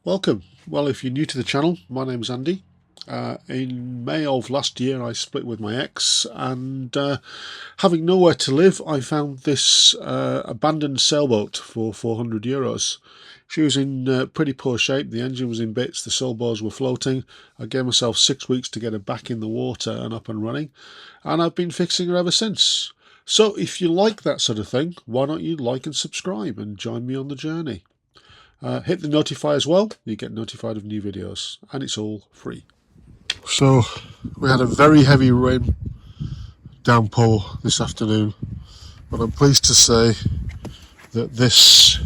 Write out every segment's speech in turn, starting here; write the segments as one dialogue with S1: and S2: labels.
S1: Welcome. Well, if you're new to the channel, my name's Andy. In May of last year I split with my ex, and having nowhere to live, I found this abandoned sailboat for €400. She was in pretty poor shape, the engine was in bits, the sailboards were floating. I gave myself 6 weeks to get her back in the water and up and running, and I've been fixing her ever since. So if you like that sort of thing, why don't you like and subscribe and join me on the journey? Hit the notify as well, you get notified of new videos, and it's all free. So we had a very heavy rain downpour this afternoon, but I'm pleased to say that this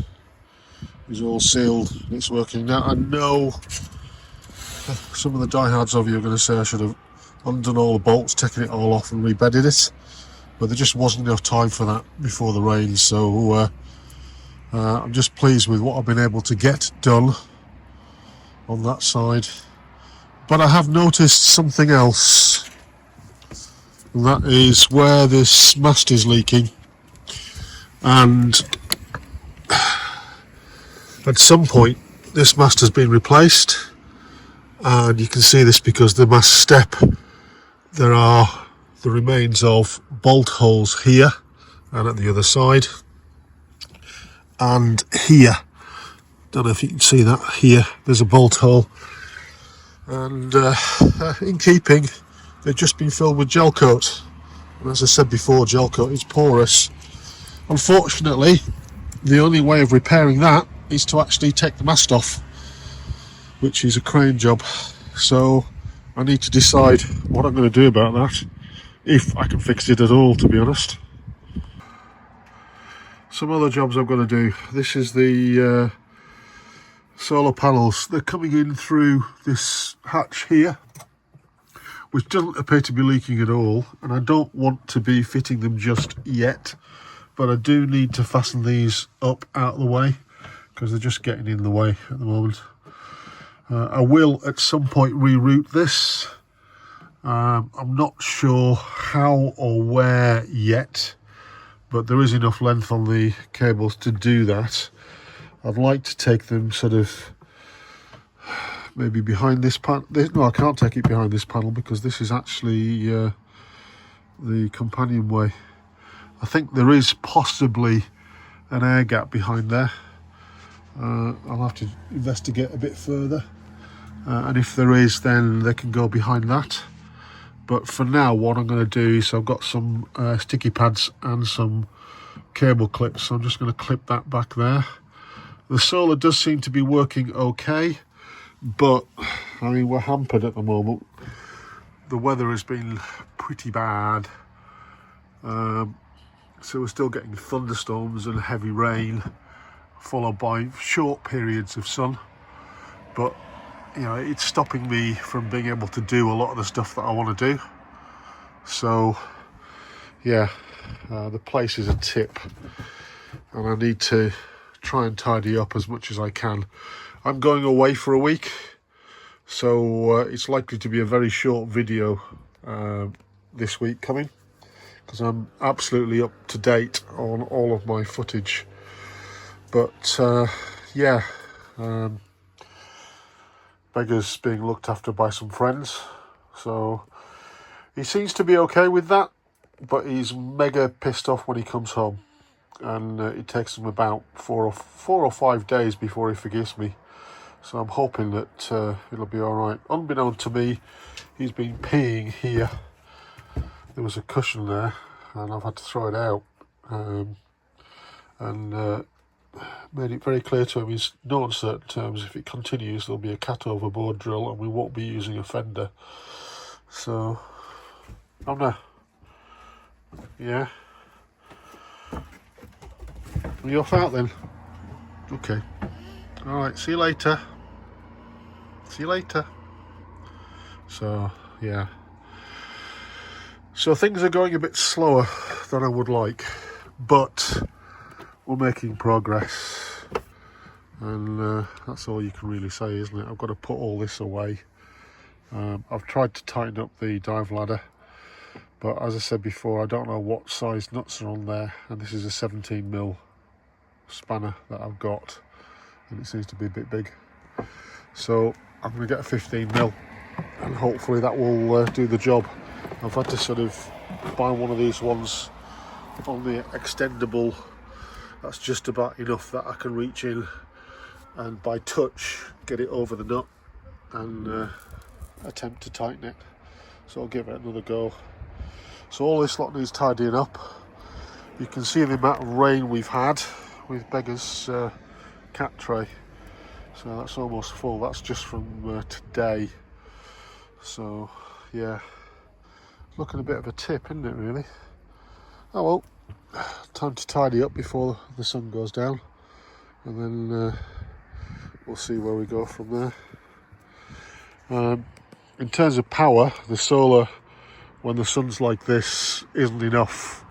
S1: is all sealed and it's working now. I know some of the diehards of you are going to say I should have undone all the bolts, taken it all off and rebedded it, but there just wasn't enough time for that before the rain, so I'm just pleased with what I've been able to get done on that side. But I have noticed something else, and that is where this mast is leaking, and at some point this mast has been replaced, and you can see this because the mast step, there are the remains of bolt holes here and at the other side. And here, don't know if you can see that, here there's a bolt hole, and in keeping, they've just been filled with gel coat, and as I said before, gel coat is porous. Unfortunately, the only way of repairing that is to actually take the mast off, which is a crane job, so I need to decide what I'm going to do about that, if I can fix it at all, to be honest. Some other jobs I've got to do. This is the solar panels. They're coming in through this hatch here, which doesn't appear to be leaking at all, and I don't want to be fitting them just yet, but I do need to fasten these up out of the way because they're just getting in the way at the moment. I will at some point reroute this. I'm not sure how or where yet, but there is enough length on the cables to do that. I'd like to take them sort of maybe behind this panel. No, I can't take it behind this panel because this is actually the companionway. I think there is possibly an air gap behind there. I'll have to investigate a bit further, and if there is, then they can go behind that. But for now, what I'm going to do is I've got some sticky pads and some cable clips, so I'm just going to clip that back there. The solar does seem to be working okay, but I mean, we're hampered at the moment. The weather has been pretty bad, so we're still getting thunderstorms and heavy rain, followed by short periods of sun. But you know, it's stopping me from being able to do a lot of the stuff that I want to do. So yeah, the place is a tip, and I need to try and tidy up as much as I can. I'm going away for a week, so it's likely to be a very short video this week coming, because I'm absolutely up to date on all of my footage. But yeah, Beggar's being looked after by some friends, so he seems to be okay with that, but he's mega pissed off when he comes home, and it takes him about four or 5 days before he forgives me. So I'm hoping that it'll be all right. Unbeknown to me, he's been peeing here. There was a cushion there, and I've had to throw it out, and made it very clear to him in no uncertain terms, if it continues there'll be a cat overboard drill and we won't be using a fender. So I'm there. Yeah, are you off out then? Okay, alright, see you later. So yeah, so things are going a bit slower than I would like, but we're making progress, and that's all you can really say, isn't it? I've got to put all this away. I've tried to tighten up the dive ladder, but as I said before, I don't know what size nuts are on there, and this is a 17mm spanner that I've got, and it seems to be a bit big. So I'm going to get a 15mm, and hopefully that will do the job. I've had to sort of buy one of these ones on the extendable. That's just about enough that I can reach in and by touch get it over the nut and attempt to tighten it. So I'll give it another go. So all this lot needs tidying up. You can see the amount of rain we've had with Beggar's cat tray. So that's almost full. That's just from today. So yeah, looking a bit of a tip, isn't it really? Oh well, time to tidy up before the sun goes down, and then we'll see where we go from there. In terms of power, the solar, when the sun's like this, isn't enough.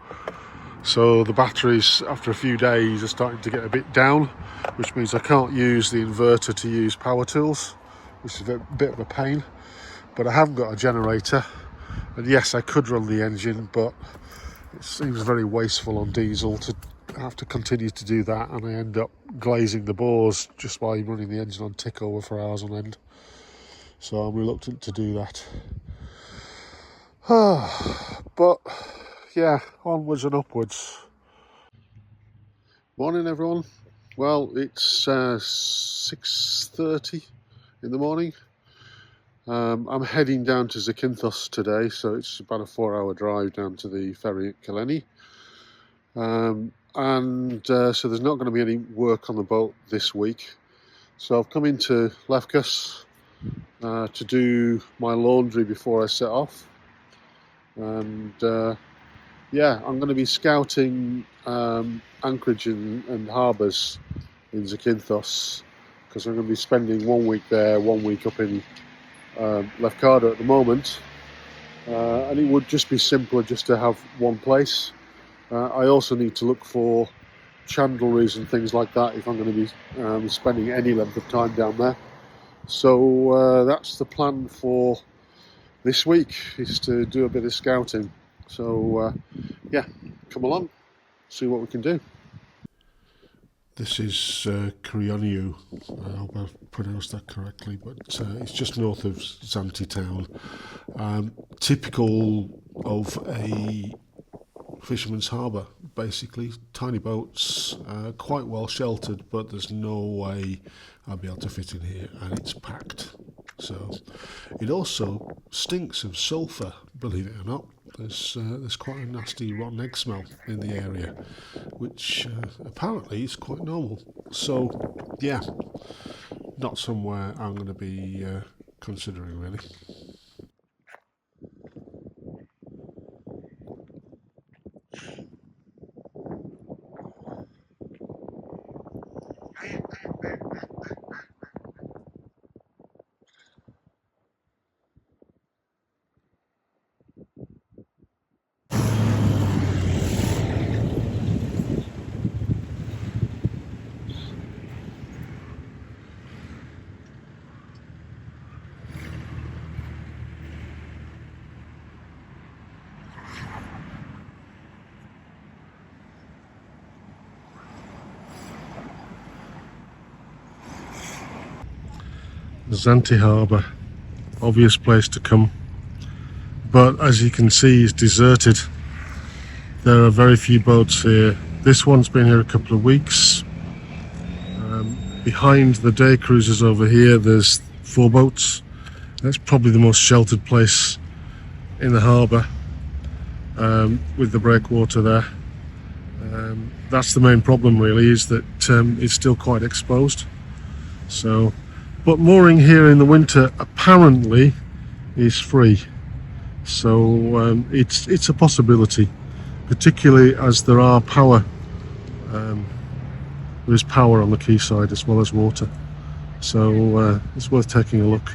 S1: So the batteries, after a few days, are starting to get a bit down, which means I can't use the inverter to use power tools, which is a bit of a pain. But I haven't got a generator, and yes, I could run the engine, but it seems very wasteful on diesel to have to continue to do that, and I end up glazing the bores just by running the engine on tick over for hours on end. So I'm reluctant to do that. But yeah, onwards and upwards. Morning everyone. Well, it's 6:30 in the morning. I'm heading down to Zakinthos today, so it's about a 4-hour drive down to the ferry at Kryoneriou. So there's not going to be any work on the boat this week. So I've come into Lefkada to do my laundry before I set off. And yeah, I'm going to be scouting anchorage and harbours in Zakinthos, because I'm going to be spending 1 week there, 1 week up in Lefkada at the moment, and it would just be simpler just to have one place. I also need to look for chandleries and things like that if I'm going to be spending any length of time down there. So that's the plan for this week, is to do a bit of scouting. So yeah, come along, see what we can do. This is Kryoneriou. I hope I've pronounced that correctly, but it's just north of Zante town. Typical of a fisherman's harbour, basically. Tiny boats, quite well sheltered, but there's no way I'll be able to fit in here, and it's packed. So it also stinks of sulphur, believe it or not. There's quite a nasty rotten egg smell in the area, which apparently is quite normal. So yeah, not somewhere I'm going to be considering really. Zante Harbour, obvious place to come, but as you can see, it's deserted. There are very few boats here. This one's been here a couple of weeks. Behind the day cruisers over here, there's 4 boats. That's probably the most sheltered place in the harbour, with the breakwater there. That's the main problem really, is that it's still quite exposed. So, but mooring here in the winter apparently is free. So it's a possibility, particularly as there are power. There is power on the quayside as well as water. So it's worth taking a look.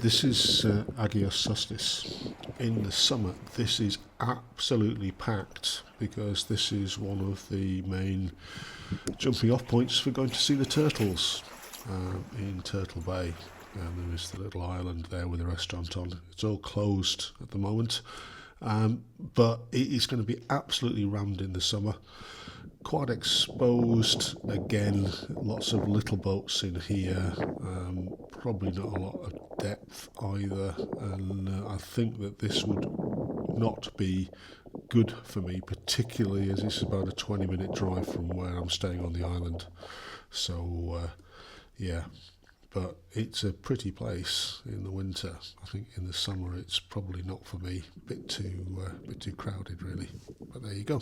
S1: This is Agios Sostis. In the summer, this is absolutely packed because this is one of the main jumping off points for going to see the turtles. in Turtle Bay, and there is the little island there with a restaurant on. It's all closed at the moment, but it is going to be absolutely rammed in the summer. Quite exposed again, lots of little boats in here, probably not a lot of depth either, and I think that this would not be good for me, particularly as it's about a 20-minute drive from where I'm staying on the island. So yeah, but it's a pretty place in the winter. I think in the summer it's probably not for me, bit too crowded really, but there you go.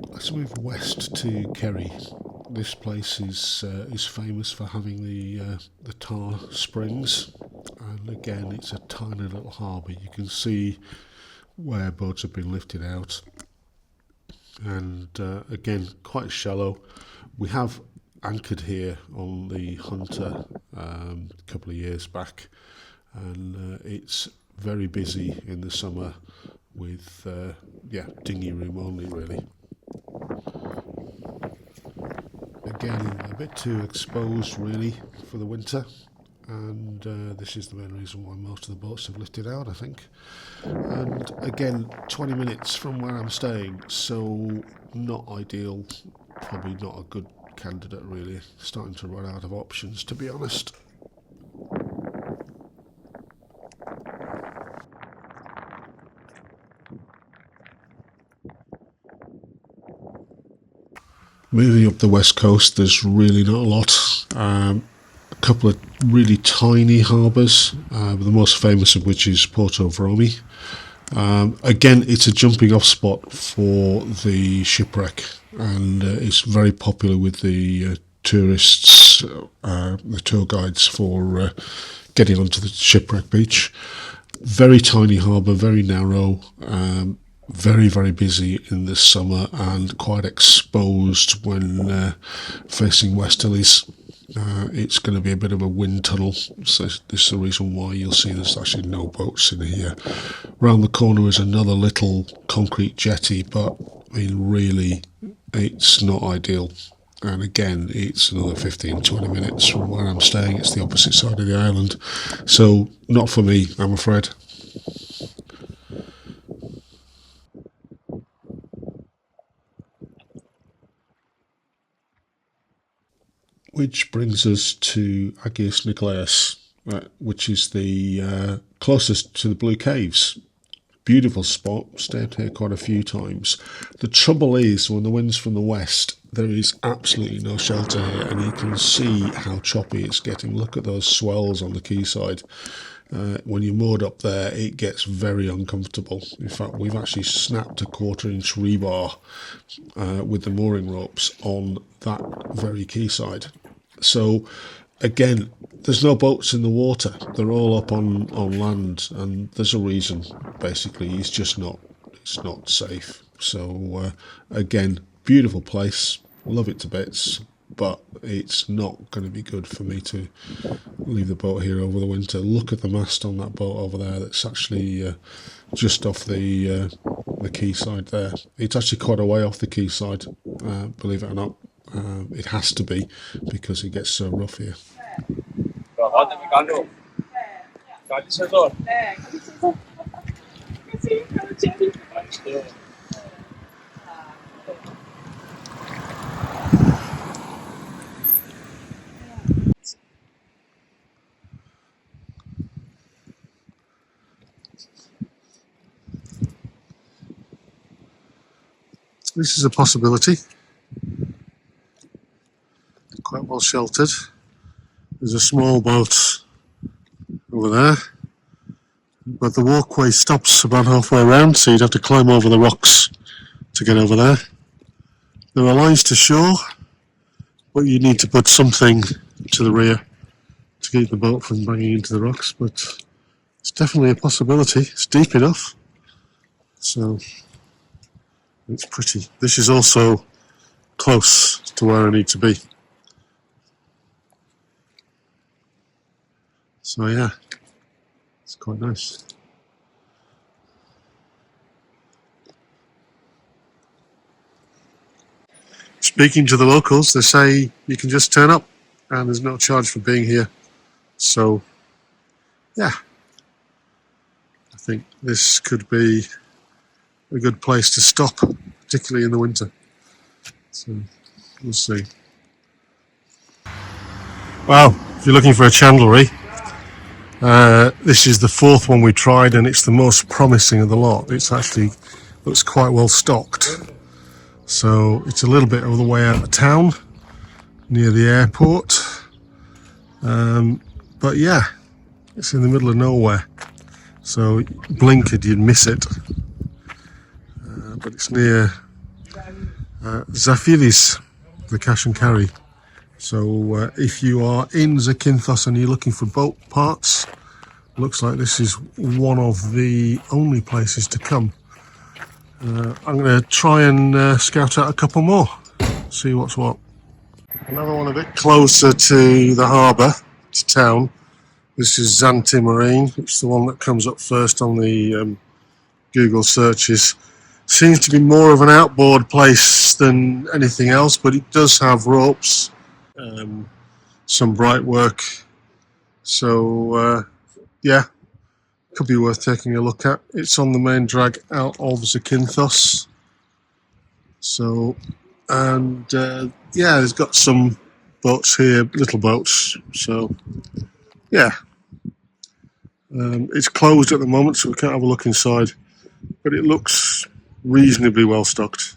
S1: Let's move west to Keri. This place is famous for having the tar springs, and again it's a tiny little harbour. You can see where boats have been lifted out, and again quite shallow. We have anchored here on the Hunter a couple of years back, and it's very busy in the summer with dinghy room only really. Again, a bit too exposed really for the winter, and this is the main reason why most of the boats have lifted out, I think. And again, 20 minutes from where I'm staying, so not ideal, probably not a good candidate really. Starting to run out of options, to be honest. Moving up the west coast, there's really not a lot. A couple of really tiny harbours, the most famous of which is Porto Vromi. Again, it's a jumping off spot for the shipwreck, and it's very popular with the tourists, the tour guides for getting onto the shipwreck beach. Very tiny harbour, very narrow, very, very busy in the summer and quite exposed when facing westerlies. It's going to be a bit of a wind tunnel, so this is the reason why you'll see there's actually no boats in here. Round the corner is another little concrete jetty, but I mean really it's not ideal. And again, it's another 15-20 minutes from where I'm staying. It's the opposite side of the island, so not for me, I'm afraid. Which brings us to Agios Nikolaos, which is the closest to the Blue Caves. Beautiful spot, stayed here quite a few times. The trouble is, when the wind's from the west, there is absolutely no shelter here, and you can see how choppy it's getting. Look at those swells on the quayside. When you're moored up there, it gets very uncomfortable. In fact, we've actually snapped a 1/4-inch rebar with the mooring ropes on that very quayside. So again, there's no boats in the water. They're all up on land, and there's a reason. Basically, it's not safe. So again, beautiful place, love it to bits, but it's not going to be good for me to leave the boat here over the winter. Look at the mast on that boat over there. That's actually just off the quayside there. It's actually quite a way off the quayside, believe it or not. It has to be because it gets so rough here. This is a possibility. Quite well sheltered. There's a small boat over there, but the walkway stops about halfway around, so you'd have to climb over the rocks to get over there. There are lines to shore, but you need to put something to the rear to keep the boat from banging into the rocks, but it's definitely a possibility. It's deep enough, so it's pretty. This is also close to where I need to be. So yeah, it's quite nice. It's speaking to the locals, they say you can just turn up and there's no charge for being here. So, yeah, I think this could be a good place to stop, particularly in the winter. So, we'll see. Well, if you're looking for a chandlery, this is the fourth one we tried, and it's the most promising of the lot. It's actually looks quite well stocked. So it's a little bit of the way out of town, near the airport. But yeah, it's in the middle of nowhere. So blinkered, you'd miss it. But it's near Zakinthos, the cash and carry. So if you are in Zakinthos and you're looking for boat parts, looks like this is one of the only places to come. I'm going to try and scout out a couple more, see what's what. Another one a bit closer to the harbour, to town. This is Zante Marine. It's the one that comes up first on the Google searches. Seems to be more of an outboard place than anything else, but it does have ropes, some bright work. So yeah, could be worth taking a look at. It's on the main drag out of Zakinthos. So, and yeah, there's got some boats here, little boats. So, yeah, it's closed at the moment, so we can't have a look inside, but it looks reasonably well stocked.